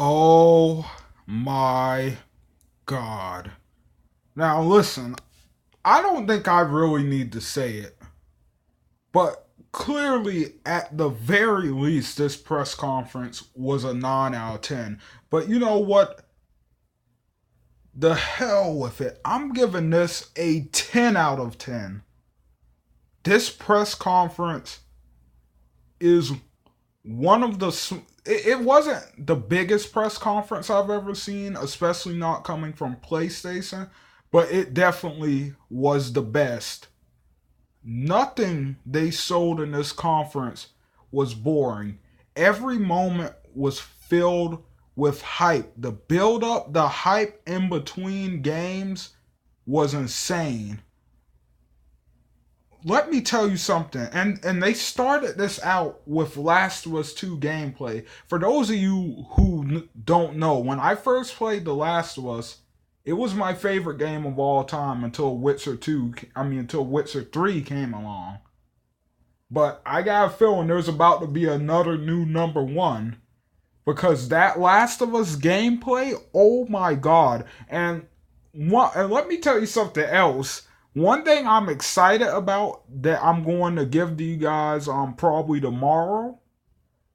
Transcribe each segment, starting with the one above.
Oh my God. Now listen, I don't think I really need to say it, but clearly, at the very least, this press conference was a 9 out of 10. But you know what? The hell with it. I'm giving this a 10 out of 10. This press conference is one of the. It wasn't the biggest press conference I've ever seen, especially not coming from PlayStation, but it definitely was the best. Nothing they sold in this conference was boring. Every moment was filled with hype. The build up, the hype in between games was insane. Let me tell you something. And they started this out with Last of Us 2 gameplay. For those of you who don't know, when I first played The Last of Us, it was my favorite game of all time until until Witcher 3 came along. But I got a feeling there's about to be another new number one because that Last of Us gameplay, oh my god! And let me tell you something else. One thing I'm excited about that I'm going to give to you guys probably tomorrow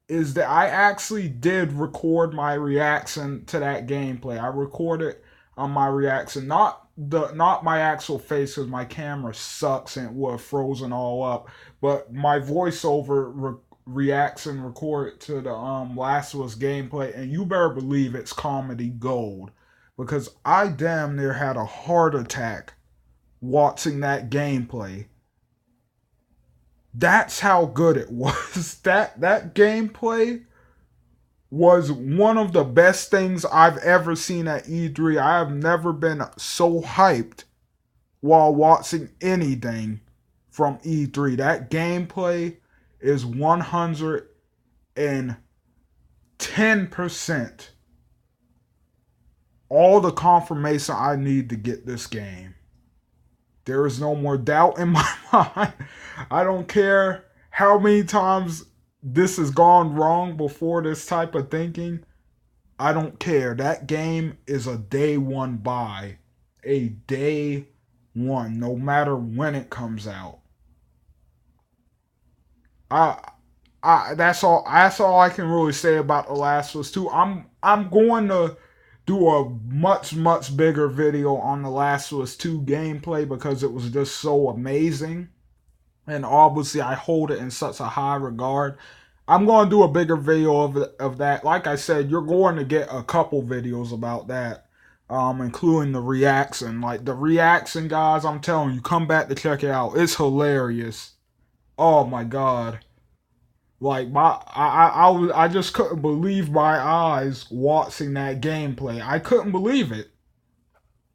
is that I actually did record my reaction to that gameplay. I recorded my reaction, not my actual face because my camera sucks and it would have frozen all up, but my voiceover reaction recorded to the Last of Us gameplay, and you better believe it's comedy gold because I damn near had a heart attack watching that gameplay. That's how good it was. That gameplay was one of the best things I've ever seen at E3. I have never been so hyped while watching anything from E3. That gameplay is 110% all the confirmation I need to get this game. There is no more doubt in my mind. I don't care how many times this has gone wrong before this type of thinking. I don't care. That game is a day one buy. A day one, no matter when it comes out. I that's all I can really say about The Last of Us 2. I'm going to do a much bigger video on The Last of Us 2 gameplay because it was just so amazing. And obviously I hold it in such a high regard. I'm going to do a bigger video of that. Like I said, you're going to get a couple videos about that, including the reaction. Like the reaction, guys, I'm telling you, come back to check it out. It's hilarious. Oh my god. Like I just couldn't believe my eyes watching that gameplay. I couldn't believe it.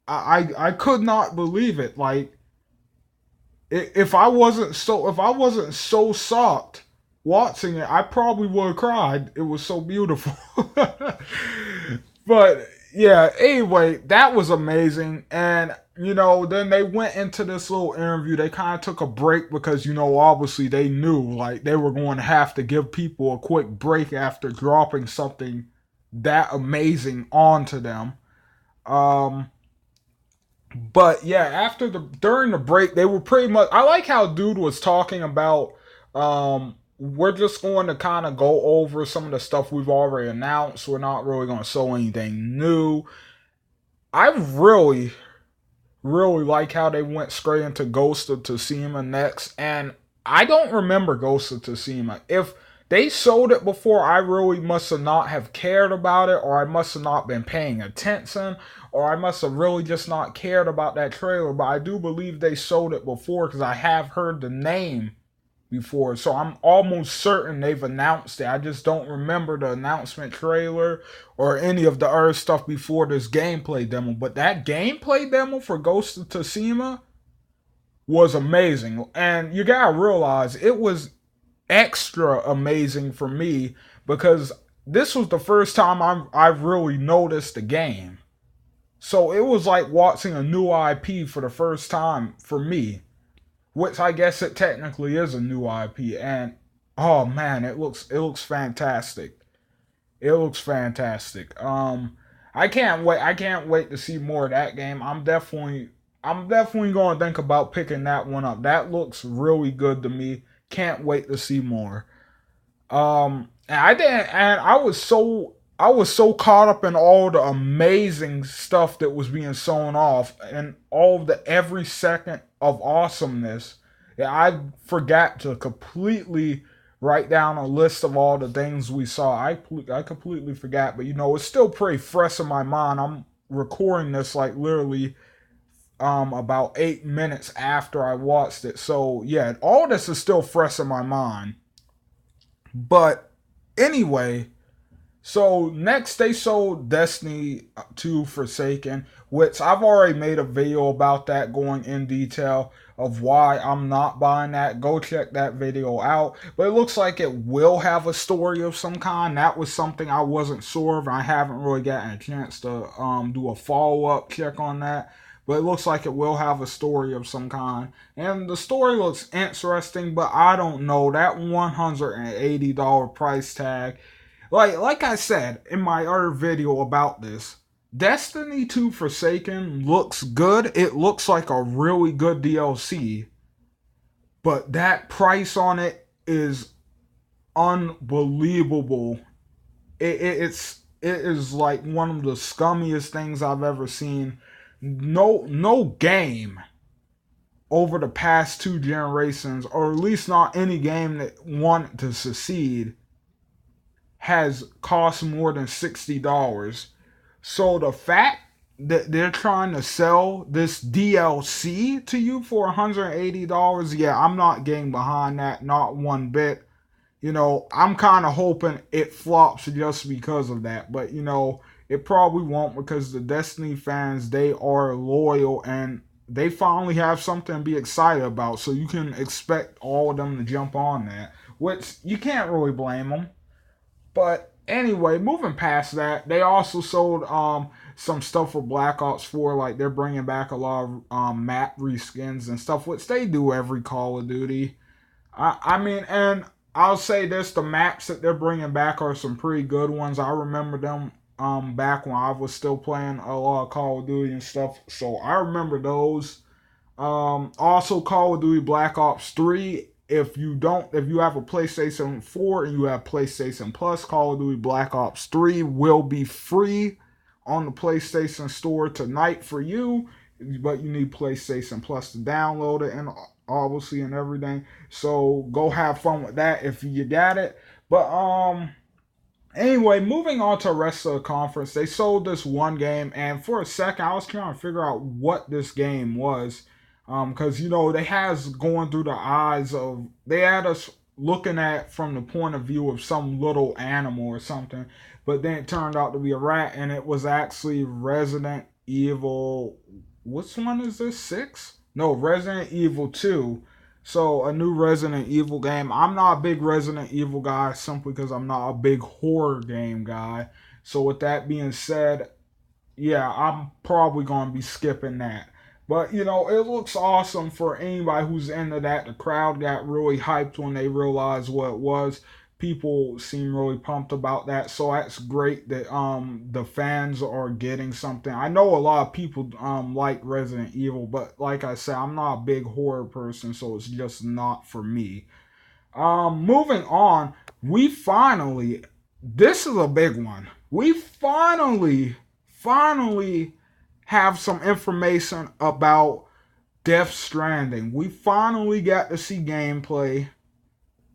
I could not believe it. Like if I wasn't so shocked watching it, I probably would have cried. It was so beautiful. But yeah, anyway, that was amazing. And then they went into this little interview. They kind of took a break because obviously they knew like they were going to have to give people a quick break after dropping something that amazing onto them. Um but yeah, during the break, they were pretty much. I like how dude was talking about. We're just going to kind of go over some of the stuff we've already announced. We're not really going to show anything new. I really like how they went straight into Ghost of Tsushima next, and I don't remember Ghost of Tsushima. If they showed it before, I really must have not have cared about it, or I must have not been paying attention, or I must have really just not cared about that trailer. But I do believe they showed it before because I have heard the name before, so I'm almost certain they've announced it. I just don't remember the announcement trailer or any of the other stuff before this gameplay demo. But that gameplay demo for Ghost of Tsushima was amazing, and you gotta realize it was extra amazing for me because this was the first time I've really noticed the game. So it was like watching a new IP for the first time for me, which I guess it technically is a new IP. And oh man, it looks fantastic. It looks fantastic. I can't wait. I can't wait to see more of that game. I'm definitely going to think about picking that one up. That looks really good to me. Can't wait to see more. And I didn't, and I was so caught up in all the amazing stuff that was being shown off and all of the every second of awesomeness that I forgot to completely write down a list of all the things we saw. I completely forgot, but it's still pretty fresh in my mind. I'm recording this like literally about 8 minutes after I watched it. So yeah, all this is still fresh in my mind. But anyway, so next they sold Destiny 2 Forsaken, which I've already made a video about that going in detail of why I'm not buying that. Go check that video out. But it looks like it will have a story of some kind. That was something I wasn't sure of. I haven't really gotten a chance to do a follow-up check on that. But it looks like it will have a story of some kind. And the story looks interesting, but I don't know. That $180 price tag. Like I said in my other video about this, Destiny 2 Forsaken looks good. It looks like a really good DLC. But that price on it is unbelievable. It is like one of the scummiest things I've ever seen. No game over the past two generations, or at least not any game that wanted to succeed, has cost more than $60. So the fact that they're trying to sell this DLC to you for $180, yeah, I'm not getting behind that, not one bit. I'm kind of hoping it flops just because of that. But, it probably won't, because the Destiny fans, they are loyal and they finally have something to be excited about. So you can expect all of them to jump on that, which you can't really blame them. But anyway, moving past that, they also sold some stuff for Black Ops 4. Like, they're bringing back a lot of map reskins and stuff, which they do every Call of Duty. I mean, and I'll say this: the maps that they're bringing back are some pretty good ones. I remember them back when I was still playing a lot of Call of Duty and stuff, so I remember those. Also, Call of Duty Black Ops 3. If you have a PlayStation 4 and you have PlayStation Plus, Call of Duty Black Ops 3 will be free on the PlayStation Store tonight for you, but you need PlayStation Plus to download it and obviously and everything. So go have fun with that if you got it. But anyway, moving on to the rest of the conference, they sold this one game, and for a second I was trying to figure out what this game was. Because they had us going through the eyes of, they had us looking at from the point of view of some little animal or something, but then it turned out to be a rat, and it was actually Resident Evil. Which one is this? 6? No, Resident Evil 2. So a new Resident Evil game. I'm not a big Resident Evil guy simply because I'm not a big horror game guy. So with that being said, yeah, I'm probably going to be skipping that. But, it looks awesome for anybody who's into that. The crowd got really hyped when they realized what it was. People seem really pumped about that. So that's great that the fans are getting something. I know a lot of people like Resident Evil, but like I said, I'm not a big horror person, so it's just not for me. Moving on, this is a big one. We finally have some information about Death Stranding. We finally got to see gameplay,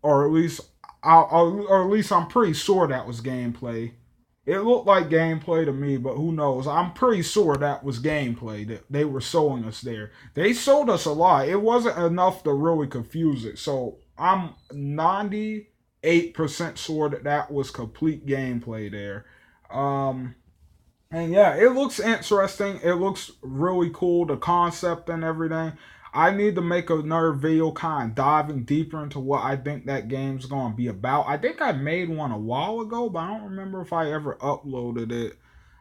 or at least I'm pretty sure that was gameplay. It looked like gameplay to me, but who knows? I'm pretty sure that was gameplay that they were showing us there. They showed us a lot. It wasn't enough to really confuse it. So I'm 98% sure that was complete gameplay there. And yeah, it looks interesting. It looks really cool, the concept and everything. I need to make another video kind of diving deeper into what I think that game's going to be about. I think I made one a while ago, but I don't remember if I ever uploaded it.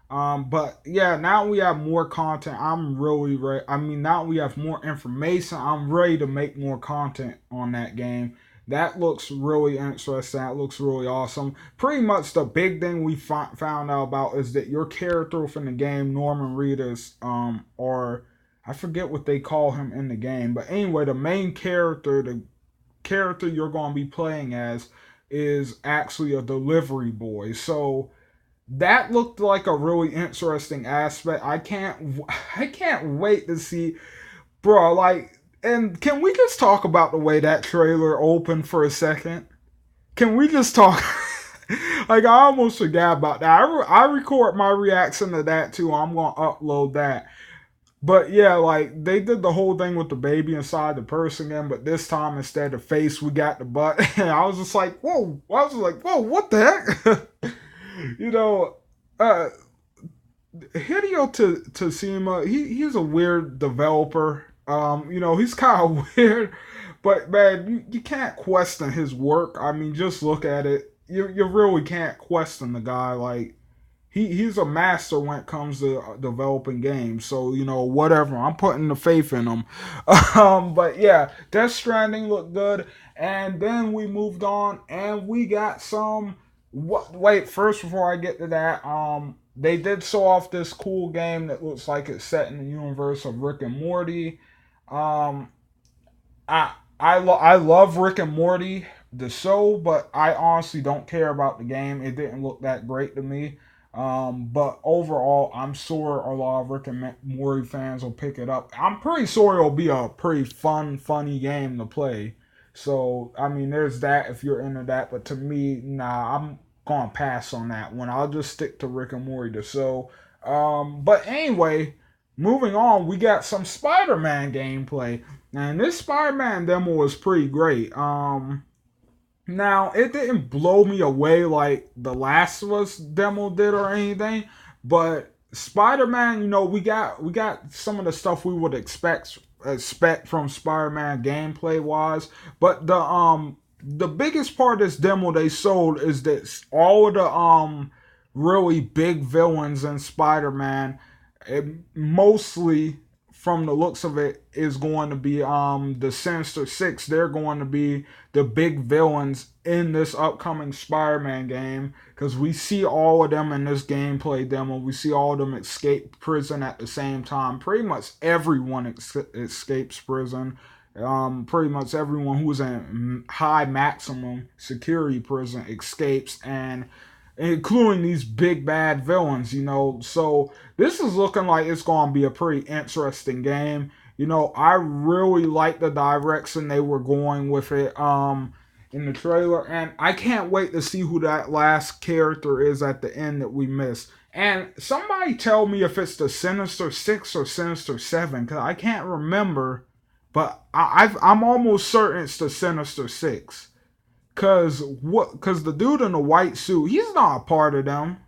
But yeah, now we have more content. I'm really ready. I mean, now we have more information. I'm ready to make more content on that game. That looks really interesting. That looks really awesome. Pretty much the big thing we found out about is that your character within the game, Norman Reedus, or I forget what they call him in the game, but anyway, the main character, the character you're going to be playing as, is actually a delivery boy. So that looked like a really interesting aspect. I can't wait to see, bro. Like, and can we just talk about the way that trailer opened for a second? Can we just talk? Like, I almost forgot about that. I record my reaction to that too. I'm gonna upload that. But yeah, like they did the whole thing with the baby inside the purse again, but this time instead of face, we got the butt. And I was just like, whoa! I was like, whoa, what the heck? you know, uh, Hideo Tsushima, he's a weird developer. He's kind of weird, but man, you can't question his work. I mean, just look at it. You really can't question the guy. Like he's a master when it comes to developing games. So whatever. I'm putting the faith in him. But yeah, Death Stranding looked good, and then we moved on, and we got some. What? Wait, first before I get to that, they did show off this cool game that looks like it's set in the universe of Rick and Morty. Um, I love Rick and Morty the show, but I honestly don't care about the game. It didn't look that great to me. But overall, I'm sure a lot of Rick and Morty fans will pick it up. I'm pretty sure it'll be a pretty funny game to play. So I mean, there's that if you're into that. But to me, nah, I'm gonna pass on that one. I'll just stick to Rick and Morty the show. But anyway, moving on, we got some Spider-Man gameplay. And this Spider-Man demo was pretty great. Now it didn't blow me away like the Last of Us demo did or anything, but Spider-Man, we got some of the stuff we would expect from Spider-Man gameplay wise, but the biggest part of this demo they showed is that all of the really big villains in Spider-Man, mostly from the looks of it, is going to be the Sinister Six. They're going to be the big villains in this upcoming Spider-Man game, because we see all of them in this gameplay demo. We see all of them escape prison at the same time. Pretty much everyone escapes prison. Pretty much everyone who's in high maximum security prison escapes, and including these big bad villains. So this is looking like it's going to be a pretty interesting game. I really like the direction they were going with it in the trailer, and I can't wait to see who that last character is at the end that we missed. And somebody tell me if it's the Sinister Six or Sinister Seven, because I can't remember, but I'm almost certain it's the Sinister Six. Cause the dude in the white suit, he's not a part of them.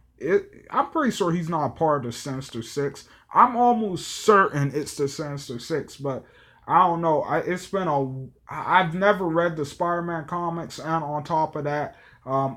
I'm pretty sure he's not a part of the Sinister Six. I'm almost certain it's the Sinister Six, but I don't know. I've never read the Spider-Man comics, and on top of that,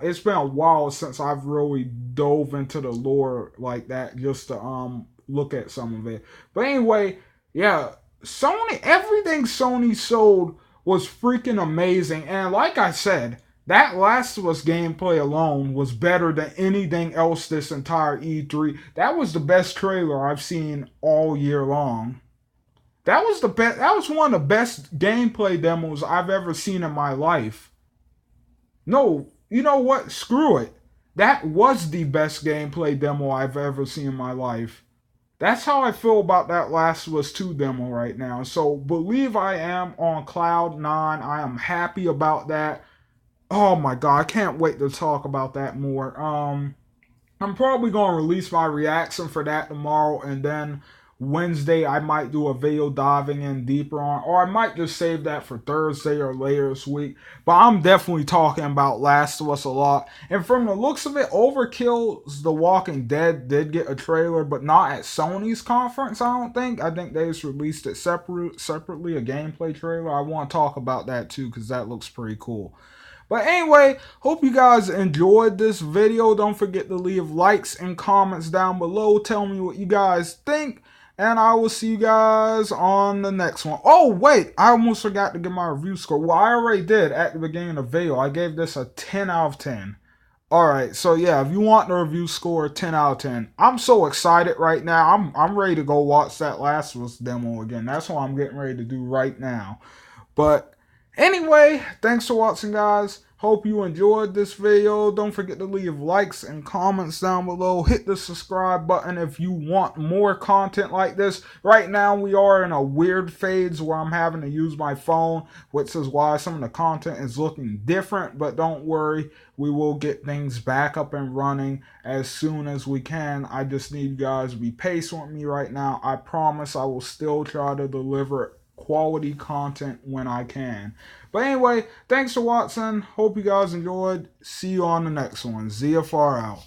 it's been a while since I've really dove into the lore like that, just to look at some of it. But anyway, yeah, everything Sony sold was freaking amazing. And like I said, that Last of Us gameplay alone was better than anything else this entire E3. That was the best trailer I've seen all year long. That was the best. That was one of the best gameplay demos I've ever seen in my life. No, you know what? Screw it. That was the best gameplay demo I've ever seen in my life. That's how I feel about that Last of Us 2 demo right now. So believe I am on cloud nine. I am happy about that. Oh my god, I can't wait to talk about that more. I'm probably gonna release my reaction for that tomorrow, and then Wednesday I might do a video diving in deeper on, or I might just save that for Thursday or later this week. But I'm definitely talking about Last of Us a lot. And from the looks of it, Overkill's The Walking Dead did get a trailer, but not at Sony's conference, I don't think. I think they just released it separately, a gameplay trailer. I want to talk about that too, because that looks pretty cool. But anyway, hope you guys enjoyed this video. Don't forget to leave likes and comments down below. Tell me what you guys think. And I will see you guys on the next one. Oh, wait. I almost forgot to give my review score. Well, I already did at the beginning of the video. I gave this a 10 out of 10. Alright, so yeah, if you want the review score, 10 out of 10. I'm so excited right now. I'm ready to go watch that Last of Us demo again. That's what I'm getting ready to do right now. But anyway, thanks for watching, guys. Hope you enjoyed this video. Don't forget to leave likes and comments down below. Hit the subscribe button if you want more content like this. Right now, we are in a weird phase where I'm having to use my phone, which is why some of the content is looking different. But don't worry, we will get things back up and running as soon as we can. I just need you guys to be patient with me right now. I promise I will still try to deliver quality content when I can. But anyway, thanks for watching. Hope you guys enjoyed. See you on the next one. ZFR out.